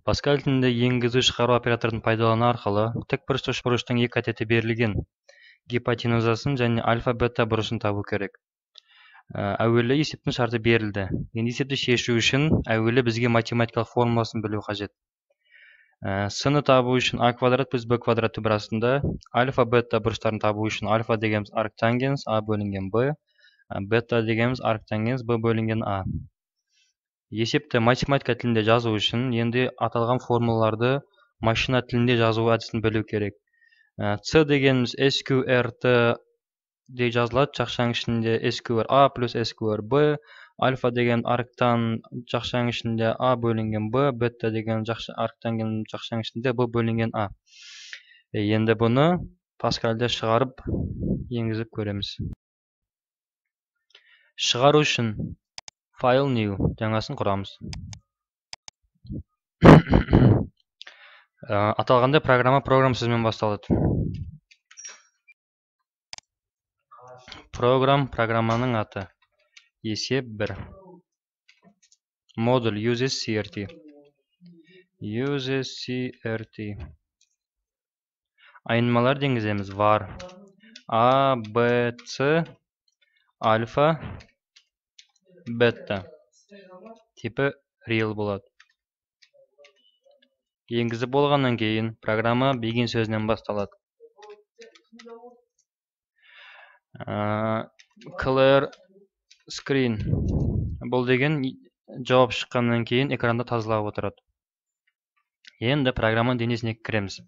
Паскаль тілінде енгізу шығару операторын пайдалану арқылы тікбұрышты үшбұрыштың екі катеті берілген гипотенузасын және альфа-бета бұрышын табу керек. Әуелі есептің шарты берілді. Енді есепті шешу үшін әуелі бізге математикалық формуласын білу қажет. С-ны табу үшін а квадрат плюс б квадрат түбірастында альфа-бета бұрыштарын табу үшін альфа дегеніміз арктангенс а бөлінген б, бета дегеніміз арктангенс б бөлінген а. Есепті математика тілінде жазу үшін енді аталған формулаларды машина тілінде жазу әдісін білу керек. С дегеніміз SQRT де жазылады, жақшаның ішінде SQR A плюс SQR B, альфа деген арктан жақшаның ішінде А бөлінген Б, бета деген арктан жақшаның ішінде Б бөлінген А. Енді бұны Паскальде шығарып, енгізіп көреміз. Шығару үшін File New жаңасын құрамыз. Аталғанда программа сөзімен басталады. Программаның аты. Есеп 1. Модуль uses CRT. Айнымалар деңгіземіз var. A, B, C, альфа, бета. Типі real болады. Енгізіп болғаннан кейін программа begin сөзінен басталады. Clear screen. Бұл деген жауап шыққаннан кейін экранда тазалап отырады. Енді программаның денесіне кіреміз.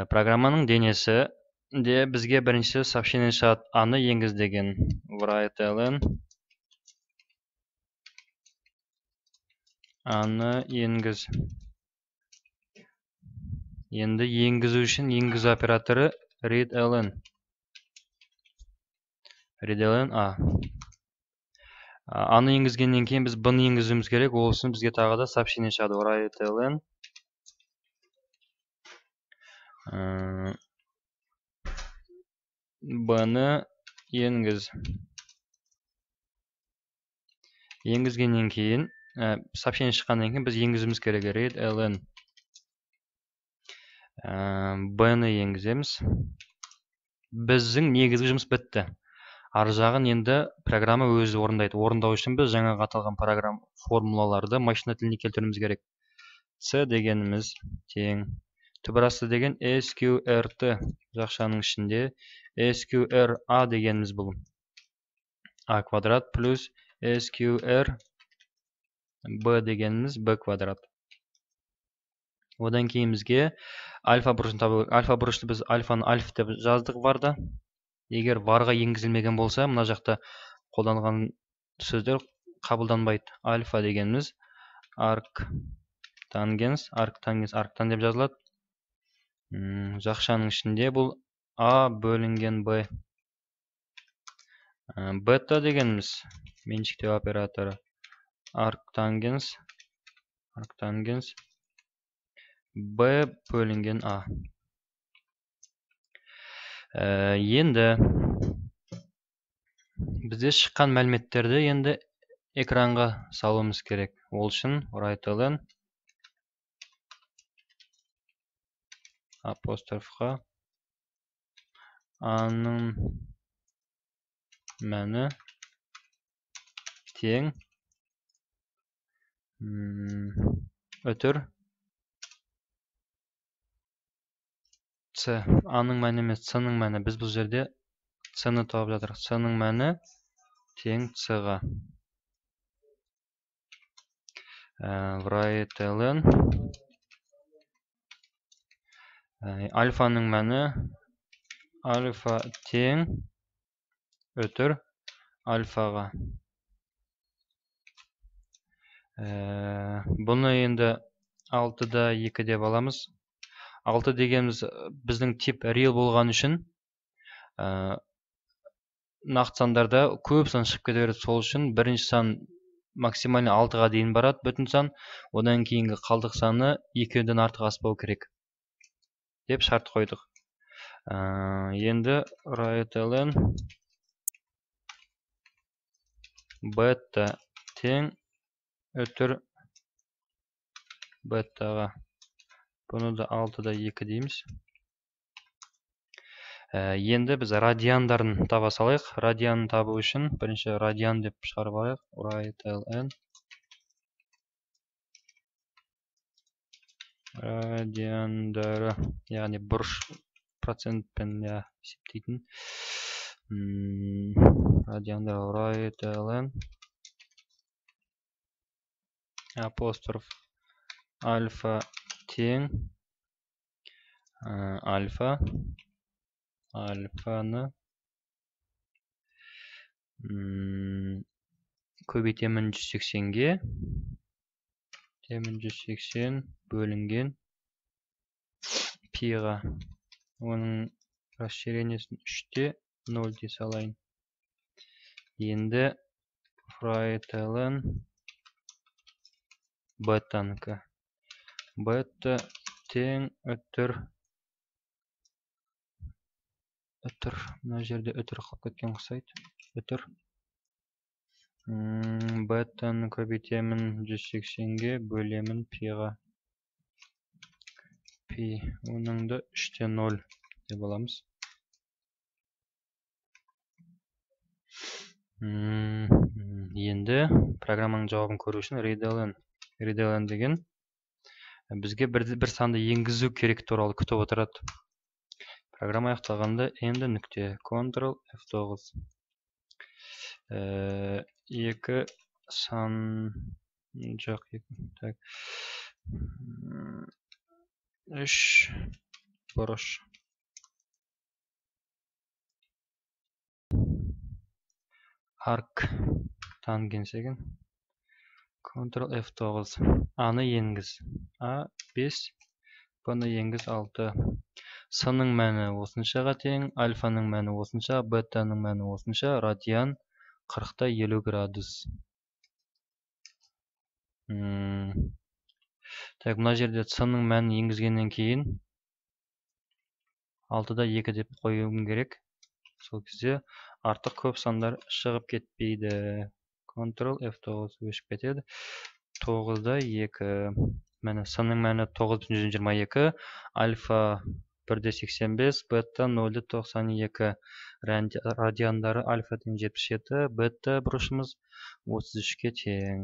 Программаның денесі де бізге бірінші сообщение шығады, аны енгіз деген. Write ln аны енгіз. Енді енгізу үшін енгізу операторы read ln. Read ln a. Аны енгізгеннен кейін біз бұны енгізуіміз керек. Ол үшін бізге тағы да сообщение шығады. Write ln бұны енгіз. Енгізгеннен кейін сообщение шыққаннан кейін біз енгізуіміз керек. Read ln бұны енгіземіз. Біздің негізгі жұмыс бітті. Ар жағын енді программа өзі орындайды. Орындау үшін біз жаңа аталған программа формулаларды машина тіліне келтіруіміз керек. C дегеніміз тең. Түбірасты деген SQRT жақшаның ішінде SQRA дегеніміз бұл. A квадрат плюс SQR B дегеніміз B квадрат. Одан кейін бізге альфа бұрышын табу. Альфа бұрышты біз альфаны альф деп жаздық варда. Егер варға енгізілмеген болса, мына жақта қолданған сөздер қабылданбайды. Альфа дегеніміз арктангенс арктан деп жазылады. Жақшаның ішінде бұл А бөлінген Б. Бета дегеніміз меншіктеу операторы арктангенс Б бөлінген А. Енді бізде шыққан мәліметтерді енді экранға салуымыз керек. Ол үшін write ln апострофқа аның мәні тең өтір С. Аның мәні емес, С-ның мәні. Біз бұл жерде С-ны тауып жатырық. С-ның мәні тең С-ға. Write ln альфаның мәні альфа тең өтір альфаға. Бұны енді 6-да 2 деп аламыз. 6 дегеніміз біздің тип real болған үшін нақты сандарда көп сан шығып кете береді. Сол үшін бірінші сан максимально 6-ға дейін барады, бүтін сан. Одан кейінгі қалдық саны 2-ден артық аспау керек деп шарт қойдық. Енді write ln бета тең өтір беттаға. Бұны да 6-да 2 дейміз. Енді біз радиандарын таба салайық. Радианын табу үшін бірінші радиан деп шығарып алайық. Write-ln радиандары, яғни бұрыш процентпен есептейтін. Радиандар write-ln апостроф альфа тең альфа, альфаны көбейтемін 180-ге, 180 бөлінген пиға. Оның расширениесін 3-те 0 дей салайын. Енді write-ln беттанікі. Бетта тең өтір. Мына жерде өтір қалып кеткен ұқсайды. Өтір. Беттаны көбейтемін 180-ге, бөлемін пиға. Пи. Оныңды 3-те 0 деп аламыз. Енді программаның жауабын көру үшін readln деген бізге бір санды енгізу керек туралы күтіп отырады. Программа аяқталғанда енді нүкте. Ctrl F9. 2 сан жоқ. 3 бұрыш. Arc тангенсеген. Ctrl F9. Аны енгіз. A5. Бұны енгіз 6. Сының мәні осыншаға тең, альфаның мәні осынша, беттаның мәні осынша, радиан 40-та 50 градус. Так, мұна жерде сының мәнін енгізгеннен кейін 6-да 2 деп қоюым керек. Сол кезде артық көп сандар шығып кетпейді. Ctrl F9 өшіп кетеді. 9-да 2. Мәні сының мәні 9,122, альфа 1,85, бетта 0,92. Радиандары альфа тең 77, бетта бұрышымыз 33-ке тең.